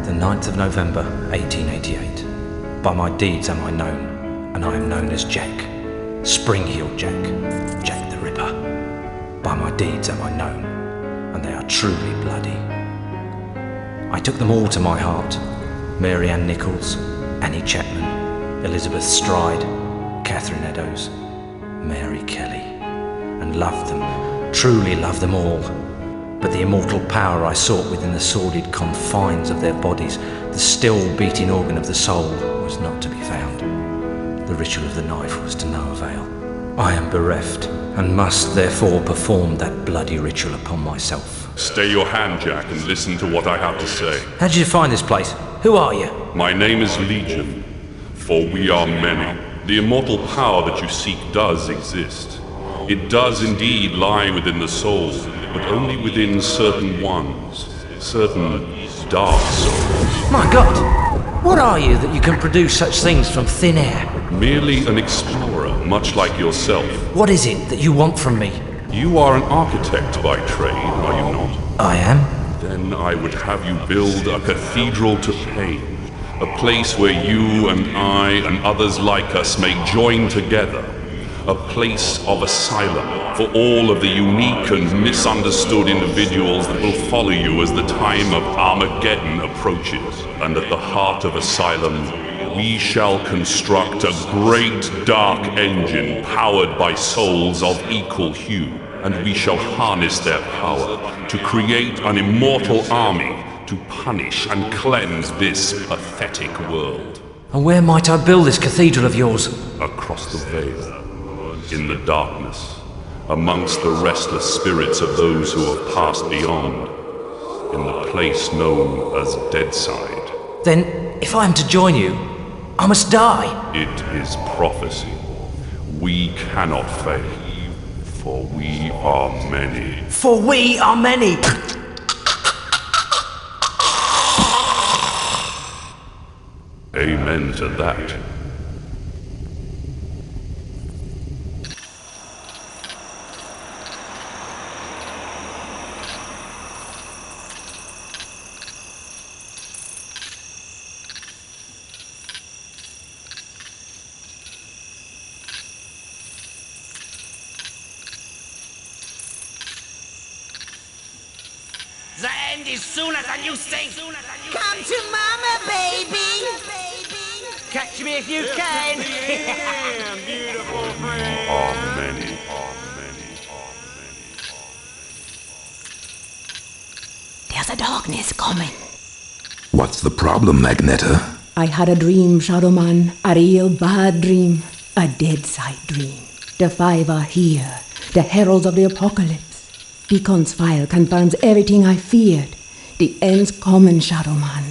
The 9th of November, 1888. By my deeds am I known, and I am known as Jack. Spring-heeled Jack, Jack the Ripper. By my deeds am I known, and they are truly bloody. I took them all to my heart. Mary Ann Nichols, Annie Chapman, Elizabeth Stride, Catherine Eddowes, Mary Kelly, and loved them, truly loved them all. But the immortal power I sought within the sordid confines of their bodies, the still beating organ of the soul, was not to be found. The ritual of the knife was to no avail. I am bereft, and must therefore perform that bloody ritual upon myself. Stay your hand, Jack, and listen to what I have to say. How did you find this place? Who are you? My name is Legion, for we are many. The immortal power that you seek does exist. It does indeed lie within the soul, but only within certain ones, certain dark souls. My God! What are you that you can produce such things from thin air? Merely an explorer, much like yourself. What is it that you want from me? You are an architect by trade, are you not? I am. Then I would have you build a cathedral to pain, a place where you and I and others like us may join together. A place of asylum for all of the unique and misunderstood individuals that will follow you as the time of Armageddon approaches. And at the heart of asylum, we shall construct a great dark engine powered by souls of equal hue. And we shall harness their power to create an immortal army to punish and cleanse this pathetic world. And where might I build this cathedral of yours? Across the veil. In the darkness, amongst the restless spirits of those who have passed beyond, in the place known as Deadside. Then, if I am to join you, I must die. It is prophecy. We cannot fail, for we are many. For we are many! Amen to that. The end is sooner than you think. Come to mama, baby. Catch me if you can. Beautiful friend. Are many. There's a darkness coming. What's the problem, Magneta? I had a dream, Shadow Man. A real bad dream. A Deadside dream. The five are here. The heralds of the apocalypse. Deacon's file confirms everything I feared. The end's coming, Shadow Man.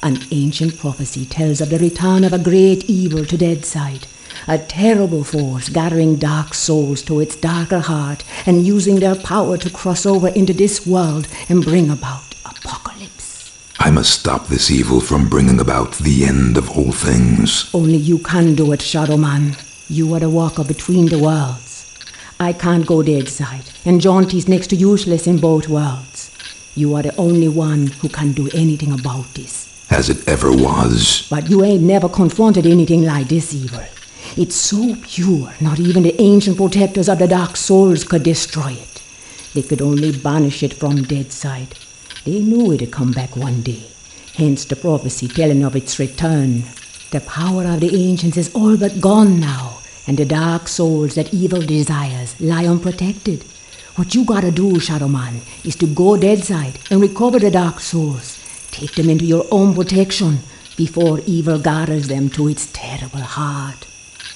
An ancient prophecy tells of the return of a great evil to Deadside. A terrible force gathering dark souls to its darker heart and using their power to cross over into this world and bring about apocalypse. I must stop this evil from bringing about the end of all things. Only you can do it, Shadow Man. You are the walker between the worlds. I can't go Deadside, and Jaunty's next to useless in both worlds. You are the only one who can do anything about this. As it ever was. But you ain't never confronted anything like this evil. It's so pure, not even the ancient protectors of the dark souls could destroy it. They could only banish it from Deadside. They knew it'd come back one day, hence the prophecy telling of its return. The power of the ancients is all but gone now, and the dark souls that evil desires lie unprotected. What you gotta do, Shadow Man, is to go Deadside and recover the dark souls. Take them into your own protection before evil gathers them to its terrible heart.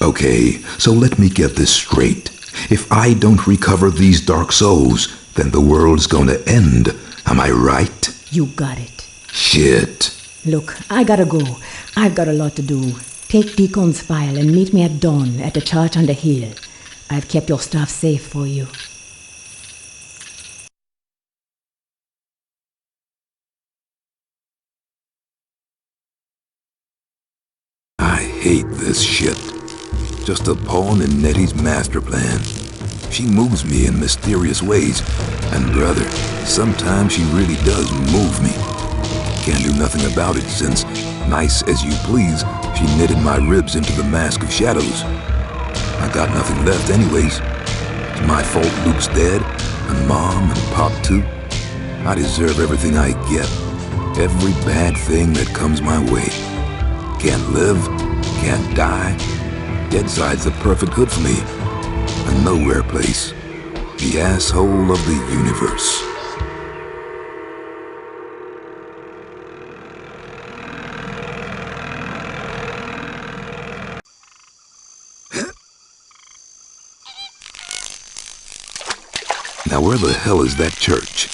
Okay, so let me get this straight. If I don't recover these dark souls, then the world's gonna end. Am I right? You got it. Shit. Look, I gotta go. I've got a lot to do. Take Deacon's file and meet me at dawn at the church on the hill. I've kept your stuff safe for you. I hate this shit. Just a pawn in Nettie's master plan. She moves me in mysterious ways, and brother, sometimes she really does move me. can't do nothing about it since, nice as you please, she knitted my ribs into the mask of shadows. I got nothing left anyways. It's my fault Luke's dead, and Mom and Pop too. I deserve everything I get, every bad thing that comes my way. Can't live, can't die. Deadside's the perfect hood for me. A nowhere place. The asshole of the universe. Now where the hell is that church?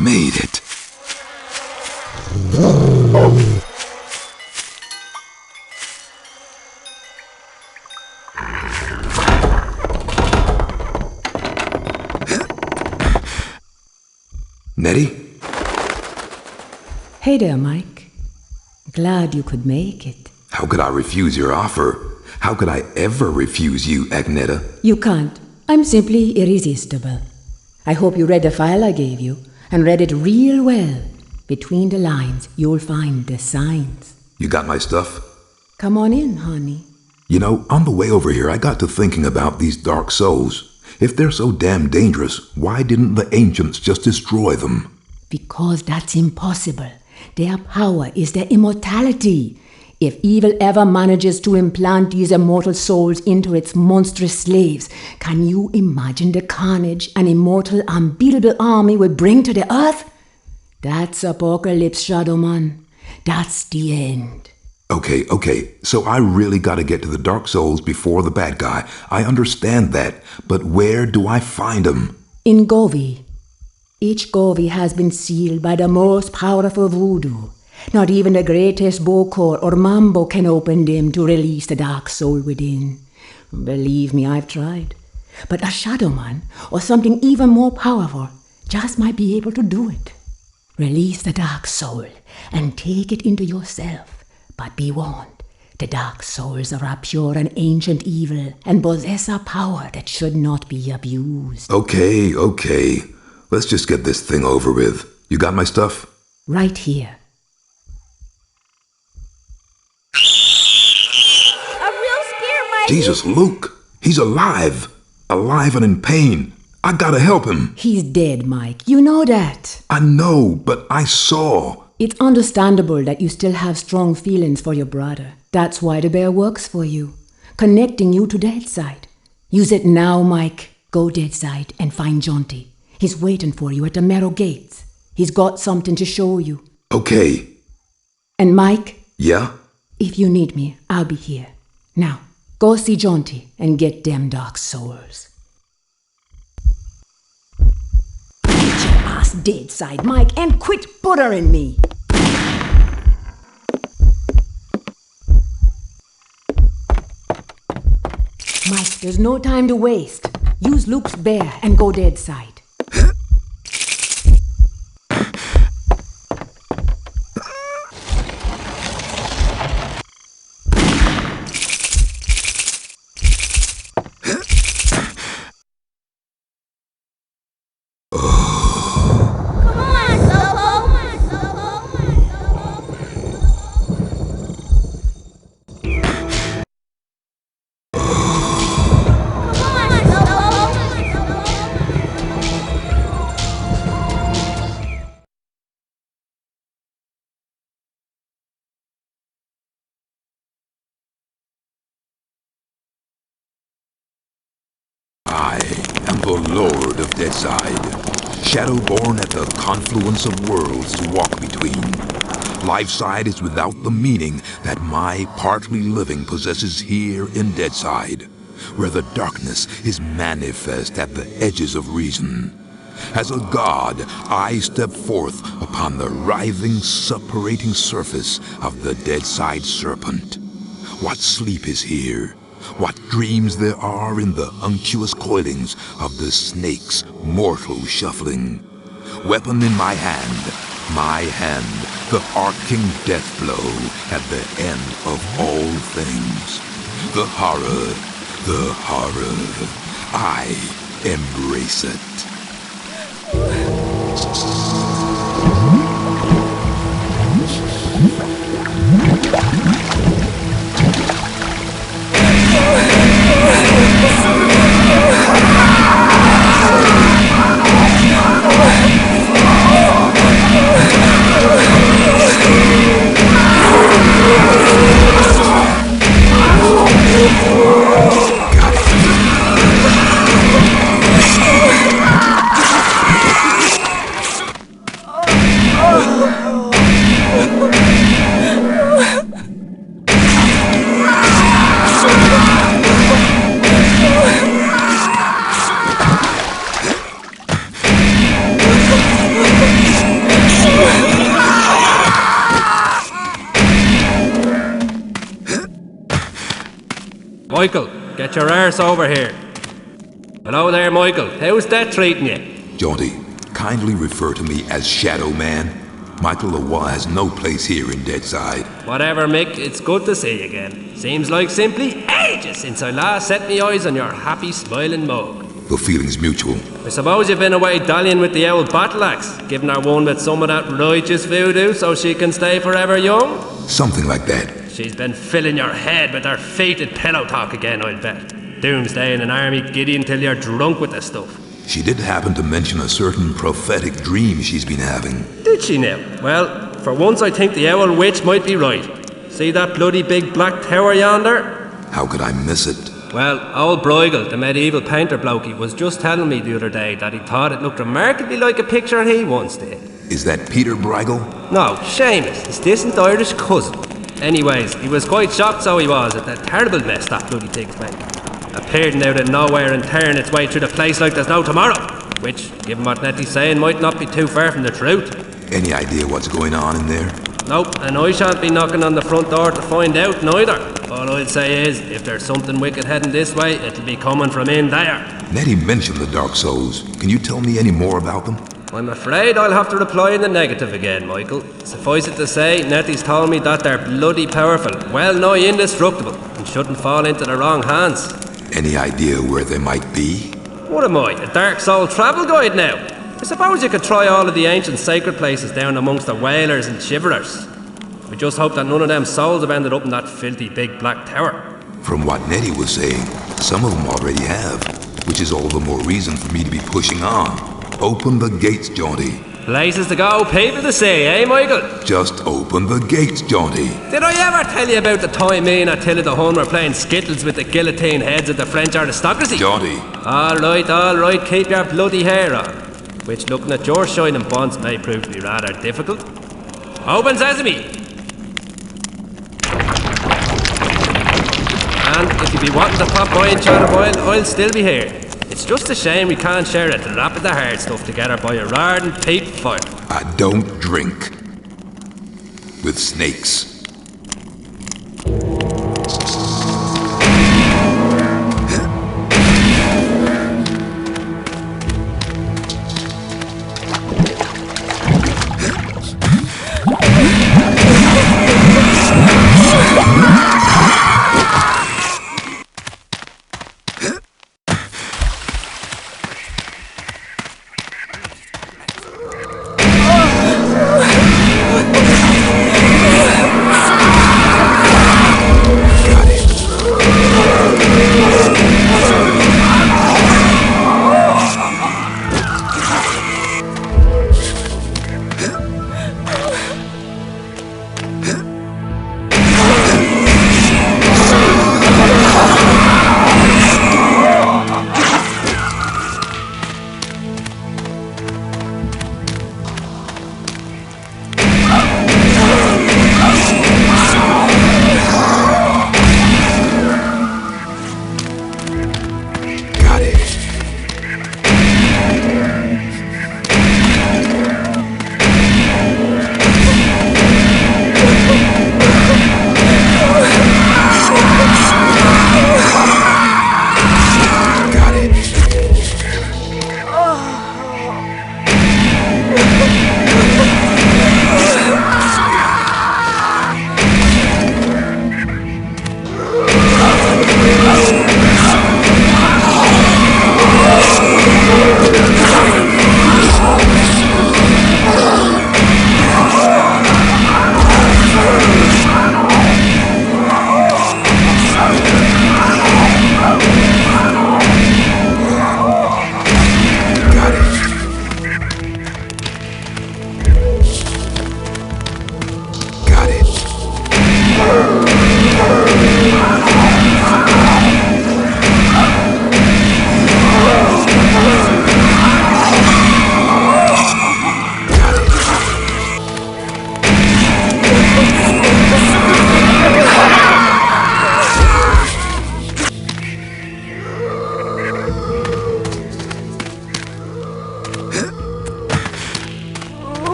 Made it. Nettie? Hey there, Mike. Glad you could make it. How could I refuse your offer? How could I ever refuse you, Agneta? You can't. I'm simply irresistible. I hope you read the file I gave you, and read it real well. Between the lines, you'll find the signs. You got my stuff? Come on in, honey. You know, on the way over here, I got to thinking about these dark souls. If they're so damn dangerous, why didn't the ancients just destroy them? Because that's impossible. Their power is their immortality. If evil ever manages to implant these immortal souls into its monstrous slaves, can you imagine the carnage an immortal, unbeatable army would bring to the earth? That's apocalypse, Shadowman. That's the end. Okay, so I really gotta get to the dark souls before the bad guy. I understand that, but where do I find them? In Govi. Each Govi has been sealed by the most powerful voodoo. Not even the greatest Bokor or Mambo can open them to release the dark soul within. Believe me, I've tried. But a Shadowman, or something even more powerful, just might be able to do it. Release the dark soul and take it into yourself. But be warned, the dark souls are a pure and ancient evil and possess a power that should not be abused. Okay. Let's just get this thing over with. You got my stuff? Right here. A real scare, Mike. Jesus, Luke! He's alive! Alive and in pain! I gotta help him. He's dead, Mike. You know that. I know, but I saw. It's understandable that you still have strong feelings for your brother. That's why the bear works for you, connecting you to Deadside. Use it now, Mike. Go Deadside and find Jonty. He's waiting for you at the Marrow Gates. He's got something to show you. Okay. And Mike? Yeah? If you need me, I'll be here. Now, go see Jonty and get them dark souls. Get your ass Deadside, Mike, and quit buttering me. Mike, there's no time to waste. Use Luke's bear and go Deadside. I am the Lord of Deadside, Shadowborn at the confluence of worlds to walk between. Lifeside is without the meaning that my partly living possesses here in Deadside, where the darkness is manifest at the edges of reason. As a god, I step forth upon the writhing, suppurating surface of the Deadside serpent. What sleep is here? What dreams there are in the unctuous coilings of the snake's mortal shuffling. Weapon in my hand, the arcing death blow at the end of all things. The horror, I embrace it. Michael, get your arse over here. Hello there, Michael. How's that treating you? Jonty, kindly refer to me as Shadow Man. Michael Leroy has no place here in Deadside. Whatever, Mick. It's good to see you again. Seems like simply ages since I last set me eyes on your happy, smiling mug. The feeling's mutual. I suppose you've been away dallying with the old battle axe, giving her one with some of that righteous voodoo so she can stay forever young? Something like that. She's been filling your head with her fated pillow talk again, I'll bet. Doomsday in an army giddy until you're drunk with the stuff. She did happen to mention a certain prophetic dream she's been having. Did she now? Well, for once I think the owl witch might be right. See that bloody big black tower yonder? How could I miss it? Well, old Bruegel, the medieval painter blokey, was just telling me the other day that he thought it looked remarkably like a picture he once did. Is that Peter Bruegel? No, Seamus, his distant Irish cousin. Anyways, he was quite shocked, so he was, at the terrible mess that bloody thing's made. Appearing out of nowhere and tearing its way through the place like there's no tomorrow. Which, given what Nettie's saying, might not be too far from the truth. Any idea what's going on in there? Nope, and I shan't be knocking on the front door to find out neither. All I'll say is, if there's something wicked heading this way, it'll be coming from in there. Nettie mentioned the Dark Souls. Can you tell me any more about them? I'm afraid I'll have to reply in the negative again, Michael. Suffice it to say, Nettie's told me that they're bloody powerful, well nigh indestructible, and shouldn't fall into the wrong hands. Any idea where they might be? What am I, a Dark Soul travel guide now? I suppose you could try all of the ancient sacred places down amongst the whalers and shiverers. We just hope that none of them souls have ended up in that filthy big black tower. From what Nettie was saying, some of them already have, which which is all the more reason for me to be pushing on. Open the gates, Jaunty. Places to go, people to see, eh, Michael? Just open the gates, Jaunty. Did I ever tell you about the time me and Attila the Hun were playing skittles with the guillotine heads of the French aristocracy? Jaunty. All right, keep your bloody hair on. Which, looking at your shining bonds, may prove to be rather difficult. Open sesame! And if you be wanting to pop by and chat a while, I'll still be here. It's just a shame we can't share a drap of the hard stuff together by a roaring peat fire. I don't drink with snakes.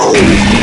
Oh!